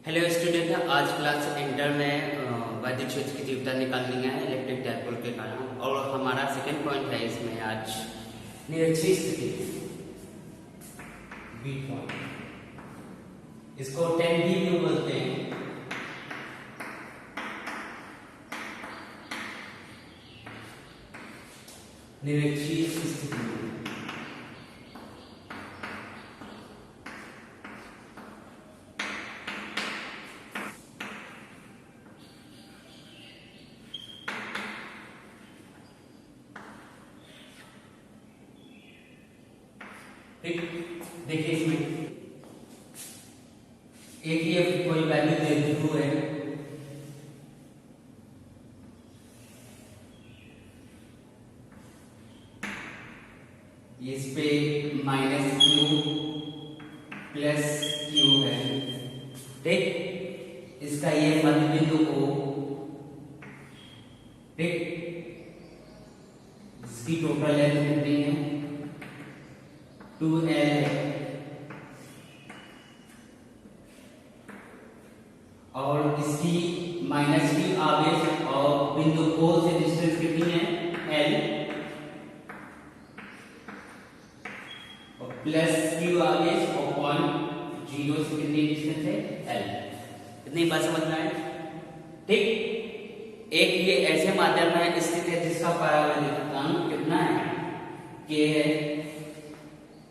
Hello student, आज class inter में वैद्युत क्षेत्र की तीव्रता निकालनी है इलेक्ट्रिक डायपोल के कारण। और हमारा सेकंड पॉइंट है इसमें आज निरक्षीय स्थिति बी पॉइंट, इसको 10B क्यों बोलते हैं। निरक्षीय स्थिति ठीक। देखिए इसमें एक ये कोई वैल्यू दे दी है, इस पे -Q प्लस Q है, ठीक। इसका ये मध्य बिंदु O, ठीक। इसकी टोटल लेंथ कितनी है 2L है, और इसकी -Q आवेश और बिंदु O से डिस्टेंस कितनी है L, और प्लस Q आवेश और पॉइंट 0 से कितनी डिस्टेंस है L। इतनी बात समझ में आए, ठीक। एक ये ऐसे माध्यम में स्थित है जिसका परावर्तित अंक कितना है K है,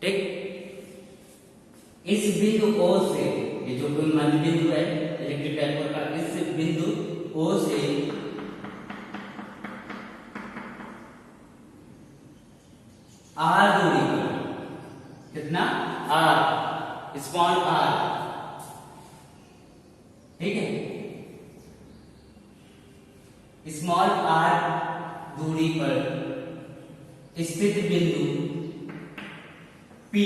ठीक। इस बिंदु O से, ये जो कोई मध्य बिंदु है इलेक्ट्रिक डायपोल का, इस बिंदु O से R दूरी पर, कितना R, स्मॉल r, ठीक है। स्मॉल r दूरी पर स्थित बिंदु P,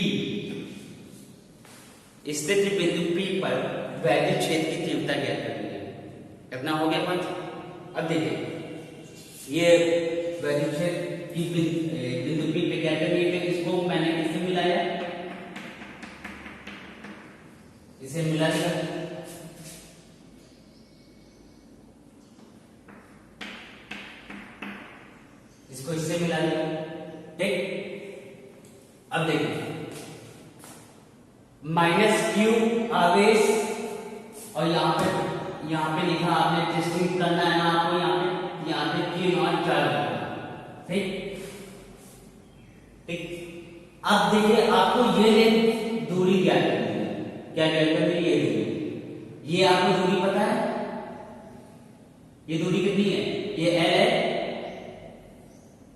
स्थित बिंदु P पर वैद्युत क्षेत्र की तीव्रता ज्ञात करनी है। कितना हो गया पंच। अब देखिए ये वैद्युत क्षेत्र की बिंदु P पे ज्ञात करनी है, इसको मैंने किससे मिलाया, इसे मिला दिया, इसको इससे मिला दिया, ठीक। अब देखिए -Q आवेश, और यहाँ पे लिखा आपने टेस्टिंग करना है ना आपको, यहाँ पे Q0 चार्ज, ठीक ठीक। अब देखिए आपको ये लेंथ दूरी क्या करनी है, क्या करनी है, ये दूरी, ये आपको दूरी पता है, ये दूरी कितनी है, ये L है,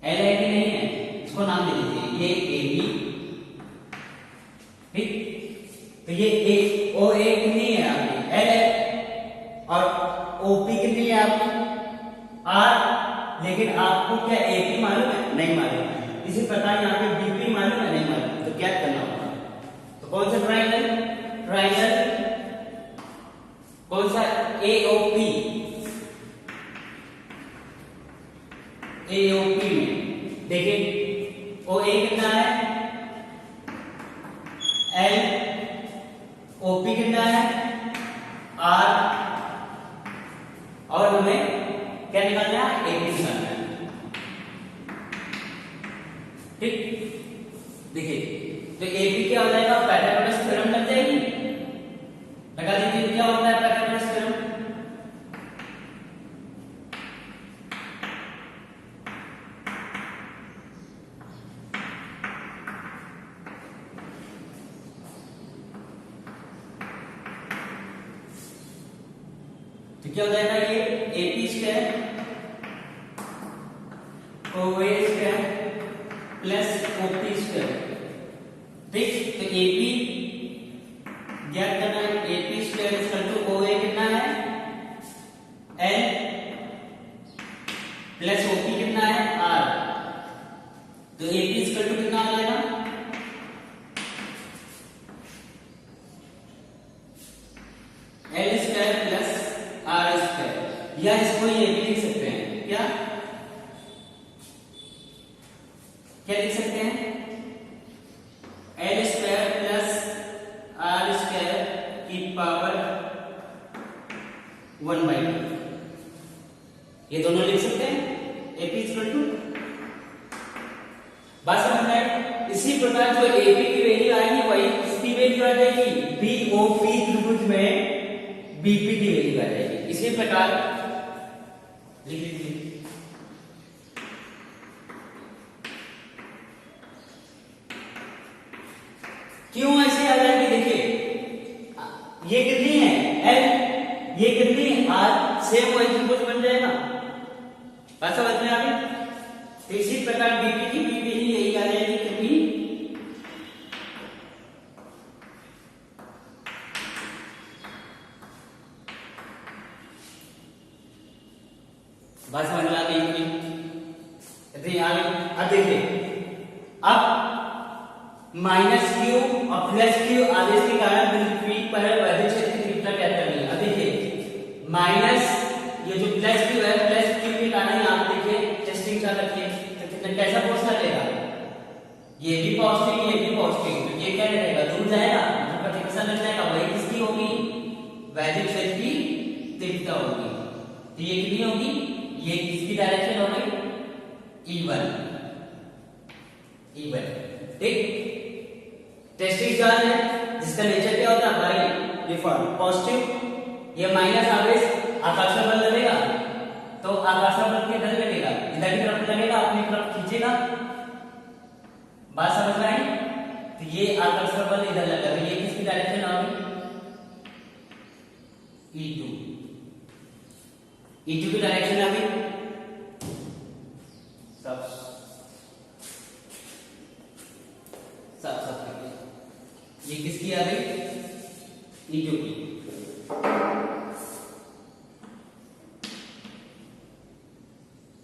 L है कि नहीं है, इसको नाम दे दीजिए, ये AB, ठीक। तो ये OA कितनी है आपकी L है, और OP कितनी है आपकी R, लेकिन आपको क्या AP मालूम है, नहीं मालूम। इसी प्रकार यहाँ पे BP मालूम है, नहीं मालूम, तो क्या करना होगा, तो कौन सा ट्रायंगल कौन सा AOP में देखिए OA कितना है L, OP कितना है R, और हमें क्या निकालना है, AP निकालना है, ठीक। देखिए तो AP क्या हो जाएगा, पाइथागोरस थ्योरम लग जाएगी, लगा दीजिए क्या होता है पाइथागोरस थ्योरम। तो क्या हो जाएगा, ये AP square OA square plus OP square, ठीक। तो AP ज्ञात करना है, AP square equal to OA कितना है L, प्लस OP कितना है R, तो AP इक्वल टू कितना आ जाएगा L square plus R square, या इसको ये भी लिख सकते हैं, क्या क्या लिख सकते हैं, L square plus R square की पावर 1/2, ये दोनों लिख सकते हैं। AP इक्वल टू, बात समझ में आई। इसी प्रकार जो AP की वैल्यू आएगी वही इसकी वैल्यू आ जाएगी, BOP त्रिभुज में BP की वैल्यू आ जाएगी। इसी प्रकार लिख लीजिए, क्यों ऐसे आ जाएगी? देखिए ये कितनी है L, ये कितनी है R, सेम वही त्रिभुज बन जाएगा। बात समझ में आ गई। तो इसी प्रकार BP की भी वैल्यू यही आ जाएगी, क्योंकि बात समझ में आ गई कि इतनी आ गई। अब देखिए, अब -q और +q आदेश के कारण बिंदु P पर वैद्युत क्षेत्र की तीव्रता क्या करनी है। अब देखिए माइनस ये जो +q है, +q के कारण आप देखिए टेस्टिंग चार्ज रखिए तो कितना कैसा फोर्स लगेगा, ये भी पॉजिटिव ये भी पॉजिटिव, तो ये क्या रहेगा, दूर जाएगा, तो प्रतिकर्षण लग जाएगा, वही किसकी होगी, वैद्युत क्षेत्र की तीव्रता होगी। तो ये कितनी होगी, ये किसकी डायरेक्शन हो गई, E1, ठीक। टेस्टिंग चार्ज है जिसका नेचर क्या होता है, बाई डिफॉल्ट पॉजिटिव। ये माइनस आवेश आकर्षण बल लगेगा, तो आकर्षण बल किधर लगेगा, इधर की तरफ लगेगा, अपनी तरफ खींचेगा। बात समझ में आई। तो ये आकर्षण बल इधर लगा, तो ये किसकी डायरेक्शन आ गई, E2, E2 की डायरेक्शन आ गई। ये किसकी आ गई, E2 की।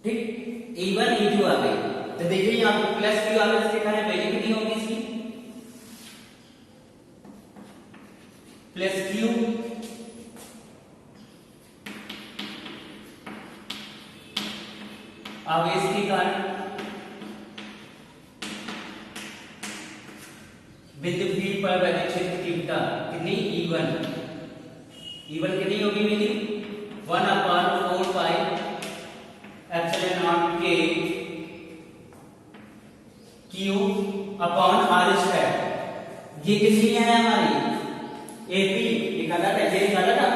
ठीक, E1 E2 आ गई। तो देखिए यहाँ पे +q आवेश देखा है, वैल्यू कितनी होगी इसकी, +q आवेश के कारण बिंदु P पर वैद्युत क्षेत्र की तीव्रता कितनी, E1 कितनी होगी value, 1/4 pi epsilon not K Q upon R²। ये कितनी है हमारी, AP निकाला था, ये निकाला था,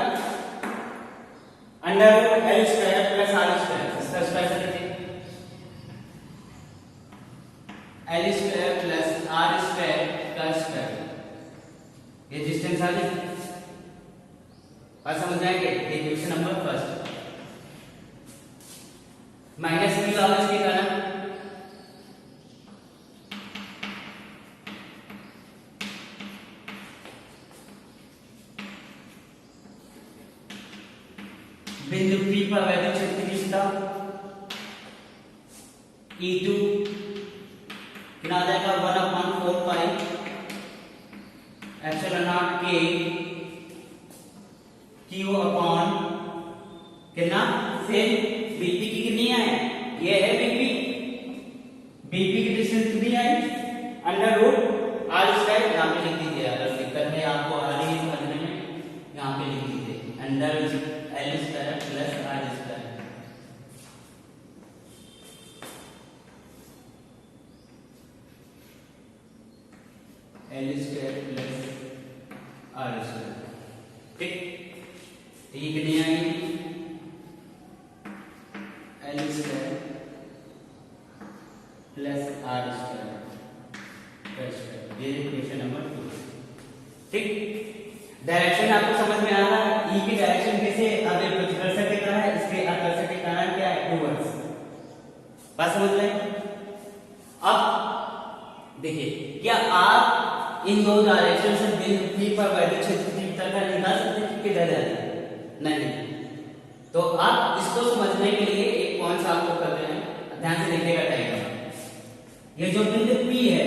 √L² + R², इसका स्क्वायर कर लीजिए, L² + R² का स्क्वायर, ये डिस्टेंस आ गई। बात समझ आएंगे। इक्वेशन नंबर फर्स्ट, -q आवेश के कारण बिंदु P पर वैद्युत क्षेत्र की दिशा E2 कितना आ जाएगा, 1/4 पाई epsilon not K Q upon कितना, सेम BP की कितनी है, ये है BP की डिस्टेंस कितनी है, √R²। यहाँ पे लिख दीजिए, अगर दिक्कत है आपको आ रही है समझने में, यहाँ पे लिख दीजिए √L² + R²। L² + R², ठीक। तो ये कितनी आएगी, L² + R², ये इक्वेशन नंबर 2, ठीक। डायरेक्शन आपको समझ में आ रहा है, E की डायरेक्शन कैसे, अब ये प्रतिकर्षण के कारण है, इसके आकर्षण के कारण क्या है, रिवर्स। बात समझ में। अब देखिए, क्या आप इन दो डायरेक्शन से बिंदु P पर वैद्युत क्षेत्र की तीव्रता निकाल सकते हैं, किधर जाता है, नहीं। तो आप इसको समझने के लिए एक पॉइंट आपको करते हैं, ध्यान से देखिएगा टाइम। ये जो बिंदु P है,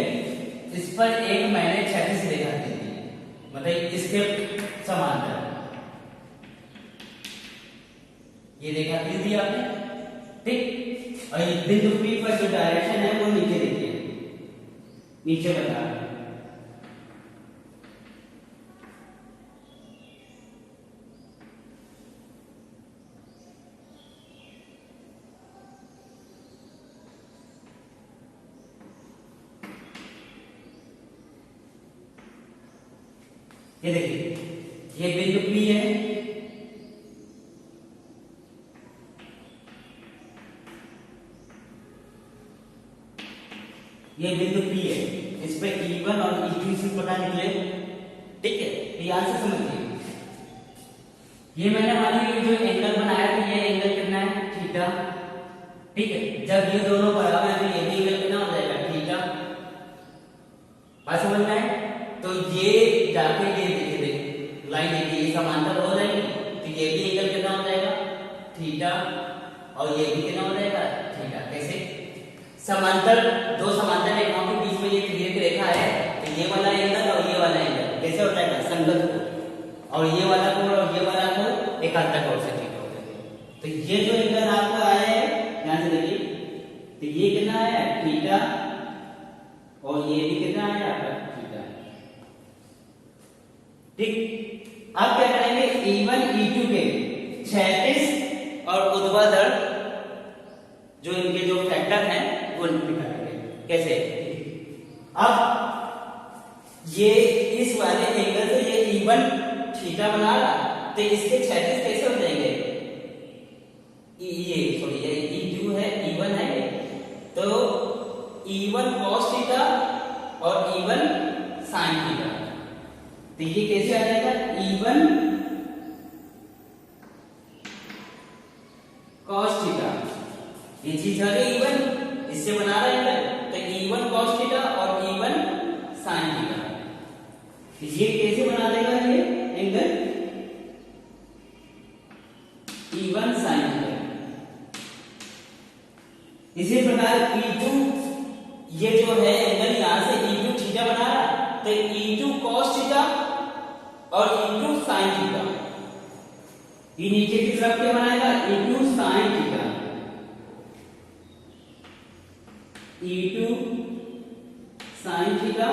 इस पर एक मैंने क्षैतिज रेखा दी थी, मतलब इसके समांतर ये रेखा दी थी आपने, ठीक। और ये बिंदु P पर जो डायरेक्शन है वो नीचे देखिए, नीचे बता रहा है। ये देखिए ये बिंदु P है, ये बिंदु P है, इस पे E1 और E2 इसी प्रकार निकले। ठीक है, ध्यान से समझिए। ये मैंने मान ली जो एंगल बनाया था, ये एंगल कितना है, थीटा। ठीक है, जब ये दोनों बराबर है तो ये भी एंगल कितना हो जाएगा, थीटा। बात समझ में आए? तो ये जाके ये देखिए लाइन देखिए समांतर हो जाएगी, तो ये भी एंगल कितना हो जाएगा, थीटा, और ये भी कितना हो जाएगा, थीटा। कैसे? समांतर, दो समांतर रेखाओं के बीच में ये तिर्यक रेखा है, तो ये वाला एंगल और ये वाला एंगल कैसे हो जाएगा, संगत कोण, और ये वाला कोण और ये वाला कोण एकांतर कोण से ठीक हो जाएगा। तो ये जो एंगल आपको आया है, ध्यान से देखिए, तो ये कितना आया, थीटा, और ये भी कितना आया, थीटा। ठीक, अब क्या करेंगे, E1 E2 के क्षैतिज और ऊर्ध्वाधर जो इनके जो फैक्टर हैं वो निकालेंगे। कैसे? अब ये इस वाले एंगल से ये E1 थीटा बना रहा, तो इसके क्षैतिज कैसे हो जाएंगे, ये सॉरी ये E2 है, E1 है, तो E1 cos थीटा और E1 sin थीटा, तो ये कैसे आ जाएगा, E1 cos थीटा, ये चीज आ गई E1, इससे बना रहा है एंगल, तो E1 cos थीटा और E1 sin थीटा, ये कैसे बना देगा ये एंगल, E1 sin थीटा। इसी प्रकार E2, ये जो है एंगल यहां से E2 थीटा बना रहा, तो E2 cos थीटा और E2 sin थीटा, ये नीचे की तरफ क्या बनाएगा, E2 sin theta, E2 sin theta,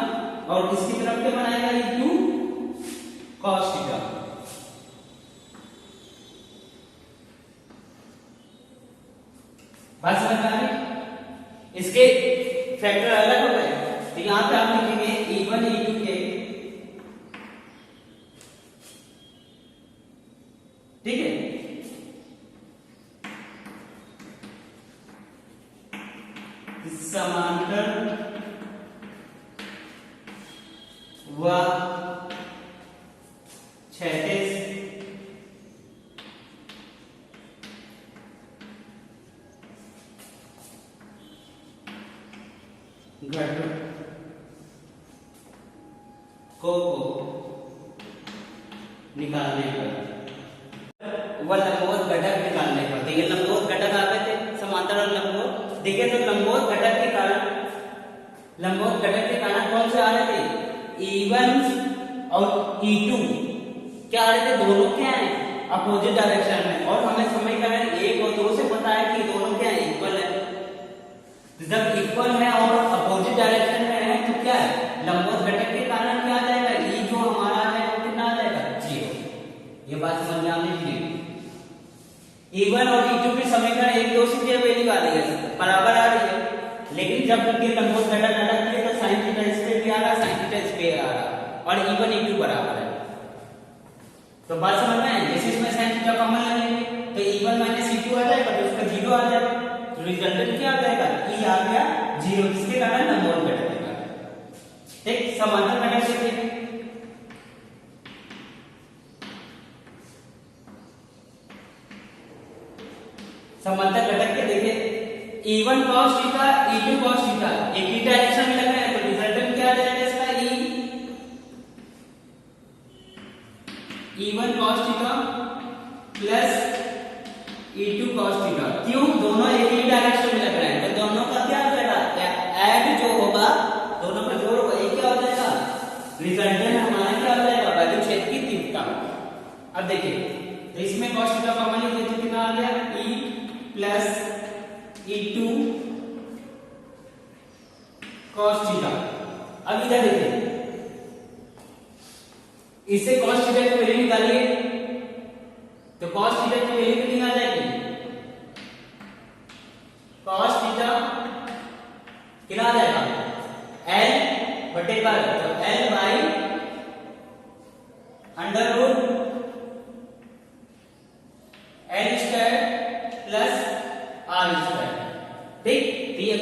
और इसकी तरफ क्या बनाएगा, E2 cos थीटा। बात समझ में आ रही? इसके फैक्टर अलग हो गए, तो यहां पे आप लिखेंगे E1 E2 के, ठीक है, समांतर व क्षैतिज घटकों को निकालने पर, वह लंबवत घटक निकालने पर, तो ये लंबवत घटक आ गए थे, समांतर और लंबवत। देखिए तो लंबवत घटक के कारण, लंबवत घटक के कारण कौन से आ रहे थे, E1 और E2 क्या आ रहे थे, दोनों क्या है, अपोजिट डायरेक्शन में, और हमें समीकरण 1 और 2 से पता है कि दोनों क्या है, इक्वल है। जब इक्वल है और अपोजिट डायरेक्शन में है तो क्या है, लंबवत घटक के कारण क्या आ जाएगा, E जो हमारा है वो कितना आ जाएगा, 0। ये बात समझ में आनी चाहिए। E1 और E2 की समीकरण 1 2 से वे निकाली है, बराबर आ रही है, लेकिन जब उनके लंबवत घटक अलग थे तो sin थीटा इस पे भी आ रहा, sin थीटा इस पे आ रहा, और E1 E2 बराबर है। तो बात समझ में आई? जैसे इसमें sin थीटा कॉमन लगेंगे तो E1 E2 आ जाएगा, तो उसका 0 आ जाएगा, तो रिजल्टेंट क्या आ जाएगा, E आ गया 0, जिसके कारण लंबवत घटक के कारण। ठीक, समांतर घटक से देखिए, समांतर घटक के देखिए, E1 cos theta E2 cos theta, एक ही डायरेक्शन में लग रहा है, तो रिजल्टेंट क्या आ जाएगा इसका, E1 cos theta plus E2 cos theta. क्यों, दोनों एक ही डायरेक्शन में लग रहे हैं, तो दोनों का क्या हो जाएगा, ऐड जो होगा दोनों का जोड़ होगा, ये क्या हो जाएगा, रिजल्टेंट हमारा क्या हो जाएगा, वैल्यू क्षेत्र की तीव्रता। अब देखिए, तो इसमें cos थीटा कॉमन ले तो कितना आ गया, E plus E2 cos theta. अब इधर देखिए, इससे cos थीटा की वैल्यू निकालिए, तो cos थीटा की वैल्यू कितनी आ जाएगी, cos थीटा कितना आ जाएगा, L बटे पर, तो L बाई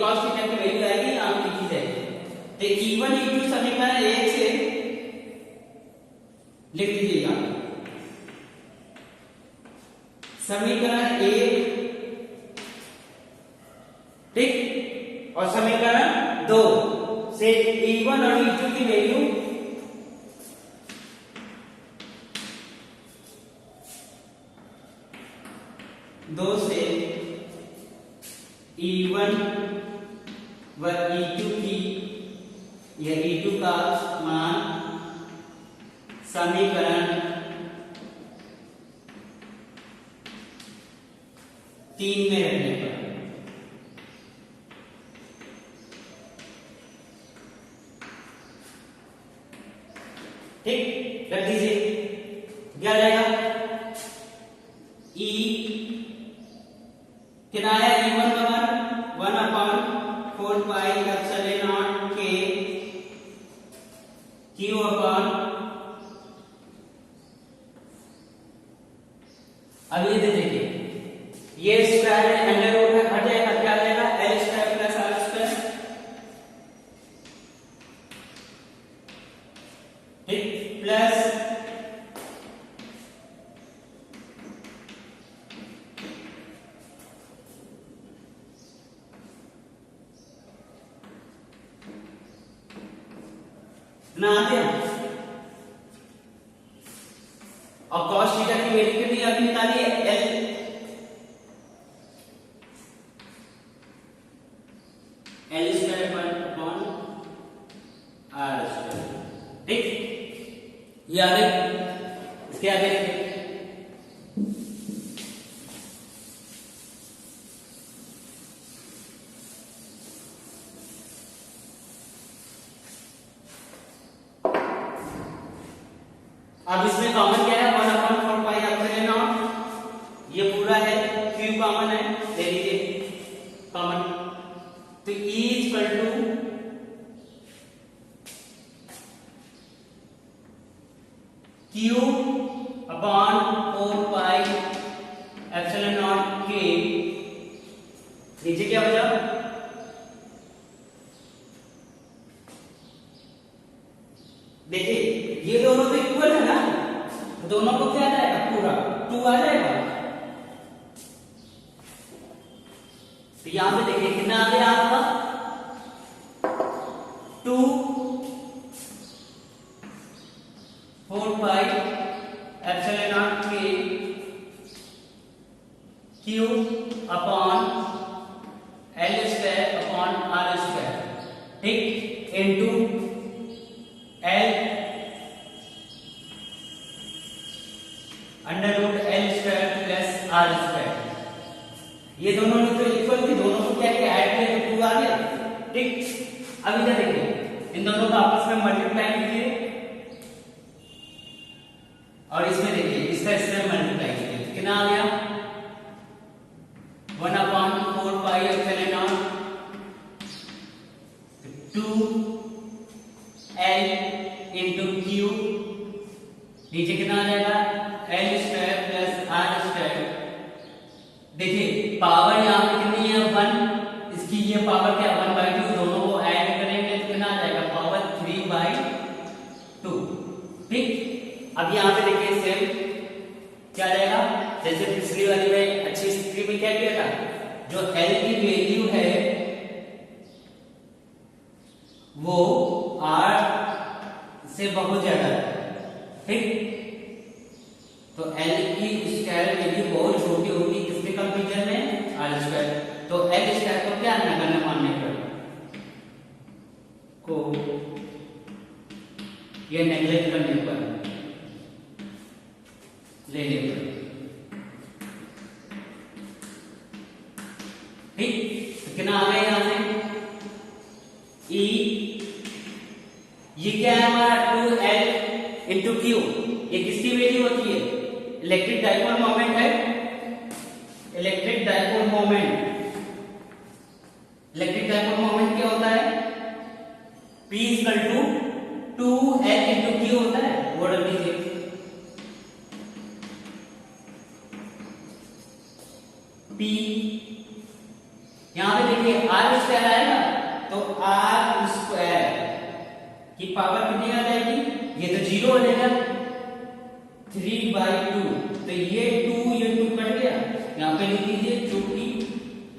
cos थीटा की वैल्यू आएगी यहाँ पे लिखी जाएगी। तो E1 E2 समीकरण 1 से लिख लीजिएगा। समीकरण 1 ठीक, और समीकरण 2 से E1 और E2 की वैल्यू दो से E1 व E2 की, यह E2 का मान समीकरण 3 में रखने पर ठीक रख दीजिए। क्या जाएगा? E कितना है? E1 बराबर 1/4 पाई एप्सिलॉन नॉट के Q अपॉन, अब ये देखिए ये स्क्वायर अंडर रूट में हट जाएगा, क्या आ जाएगा? L square plus R square ठीक, प्लस ना आते और cos थीटा की वैल्यू कितनी अभी निकाली है? L square upon R square ठीक, ये आ गई। इसके आगे अब इसमें कॉमन क्या है? 1/4 पाई एप्सिलॉन नॉट, ये पूरा है, Q कॉमन है, ले लीजिए कॉमन। तो E equal to Q upon 4 pi epsilon not K, नीचे क्या बचा? देखिए ये दोनों तो इक्वल है ना, दोनों को क्या आ जाएगा? पूरा 2 आ जाएगा। तो यहां पे देखिए कितना आ गया आपका? 2 4 पाई एप्सिलॉन नॉट के Q upon L square upon R square ठीक, into L under root L square plus R square. ये दोनों तो इक्वल थी, दोनों को क्या किया? ऐड किया तो 2 आ गया ठीक। अब इधर देखिए इन दोनों को आपस में मल्टीप्लाई कीजिए और इसमें देखिए इसका इसमें मल्टीप्लाई कीजिए तो कितना आ गया? 1/4 पाई epsilon not 2L into Q, नीचे कितना आ जाएगा? L square plus R square. देखिए पावर यहाँ पे कितनी है? 1, इसकी ये पावर क्या? 1/2, दोनों को ऐड करेंगे तो कितना आ जाएगा? पावर 3/2 ठीक। अब यहाँ पे देखिए सेम क्या आ जाएगा? जैसे पिछली वाली में अच्छी स्थिति में क्या किया था? जो L की वैल्यू है वो R से बहुत ज्यादा है ठीक। तो L की स्क्वायर वैल्यू बहुत छोटी होगी किसके कंपेरिजन में? R square. तो L स्क्वायर को क्या नगण्य मानने पर को ये नेगलेक्ट करने पर लेने पर ठीक। तो कितना आ गया यहां से? E ये क्या है हमारा? 2L इंटू Q, ये किसकी वैल्यू होती है? इलेक्ट्रिक डाइपोल मोमेंट है, electric dipole moment. Electric dipole moment क्या होता है? P equal to 2L into Q होता है, वो रख दीजिए। P यहाँ पे देखिए आर स्क्वायर आएगा तो आर स्क्वायर की पावर कितनी आ जाएगी, ये तो 0 हो जाएगा 3/2, तो ये 2 कट गया, यहाँ पे लिख लीजिए चूंकि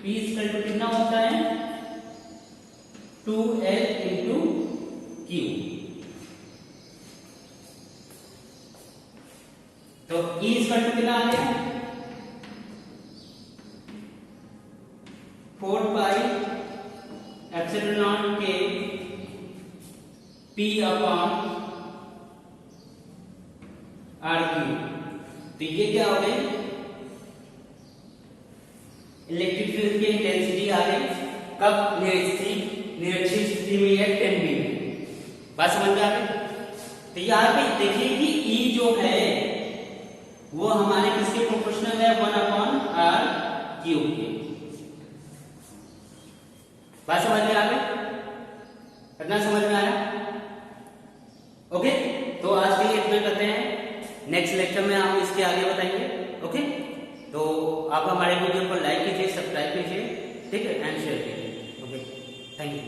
P = कितना होता है 2L × Q, तो E = कितना आ गया 4π एप्सिलॉन के P/R3, तो ये क्या हो गई इलेक्ट्रिक फील्ड की इंटेंसिटी आ गई, कब निरक्षीय स्थिति में है 10 में, बात समझ में आ गई। तो यहाँ पे देखिए कि E जो है वो हमारे किसके प्रोपोर्शनल है 1/R³ के, बात समझ में आ गई, कितना समझ में आया, ओके। तो आज के लिए इतना करते हैं, नेक्स्ट लेक्चर में हम इसके आगे बताएंगे, ओके। तो आप हमारे वीडियो को लाइक कीजिए, सब्सक्राइब कीजिए, ठीक है, एंड शेयर कीजिए, ओके, थैंक यू।